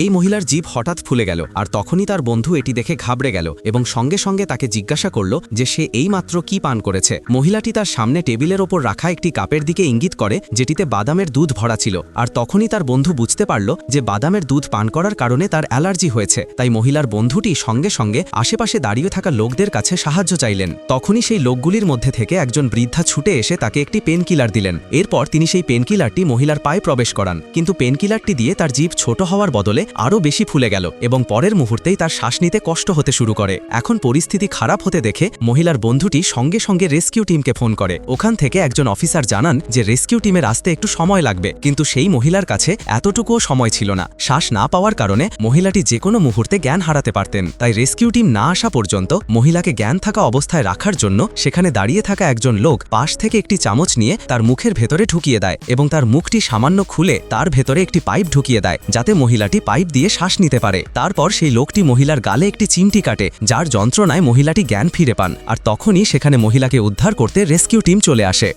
এই মহিলার জিভ হঠাৎ ফুলে গেল আর তখনই তার বন্ধু এটি দেখে ঘাবড়ে গেল এবং সঙ্গে সঙ্গে তাকে জিজ্ঞাসা করল যে সে এইমাত্র কি পান করেছে। মহিলাটি তার সামনে টেবিলের ওপর রাখা একটি কাপের দিকে ইঙ্গিত করে যেটিতে বাদামের দুধ ভরা ছিল, আর তখনই তার বন্ধু বুঝতে পারল যে বাদামের দুধ পান করার কারণে তার অ্যালার্জি হয়েছে। তাই মহিলার বন্ধুটি সঙ্গে সঙ্গে আশেপাশে দাঁড়িয়ে থাকা লোকদের কাছে সাহায্য চাইলেন। তখনই সেই লোকগুলির মধ্যে থেকে একজন বৃদ্ধা ছুটে এসে তাকে একটি পেনকিলার দিলেন। এরপর তিনি সেই পেনকিলারটি মহিলার পায়ে প্রবেশ করান, কিন্তু পেনকিলারটি দিয়ে তার জিভ ছোট হওয়ার বদলে আরও বেশি ফুলে গেল এবং পরের মুহূর্তেই তার শ্বাস নিতে কষ্ট হতে শুরু করে। এখন পরিস্থিতি খারাপ হতে দেখে মহিলার বন্ধুটি সঙ্গে সঙ্গে রেস্কিউ টিমকে ফোন করে। ওখান থেকে একজন অফিসার জানান যে রেস্কিউ টিমের আসতে একটু সময় লাগবে, কিন্তু সেই মহিলার কাছে এতটুকুও সময় ছিল না। শ্বাস না পাওয়ার কারণে মহিলাটি যে কোনো মুহূর্তে জ্ঞান হারাতে পারতেন। তাই রেস্কিউ টিম না আসা পর্যন্ত মহিলাকে জ্ঞান থাকা অবস্থায় রাখার জন্য সেখানে দাঁড়িয়ে থাকা একজন লোক পাশ থেকে একটি চামচ নিয়ে তার মুখের ভেতরে ঢুকিয়ে দেয় এবং তার মুখটি সামান্য খুলে তার ভেতরে একটি পাইপ ঢুকিয়ে দেয় যাতে মহিলাটি পাইপ দিয়ে শ্বাস নিতে পারে। তারপর সেই লোকটি মহিলার গালে একটি চিমটি কাটে, যার যন্ত্রণায় মহিলাটি জ্ঞান ফিরে পান। আর তখনই সেখানে মহিলাকে উদ্ধার করতে রেস্কিউ টিম চলে আসে।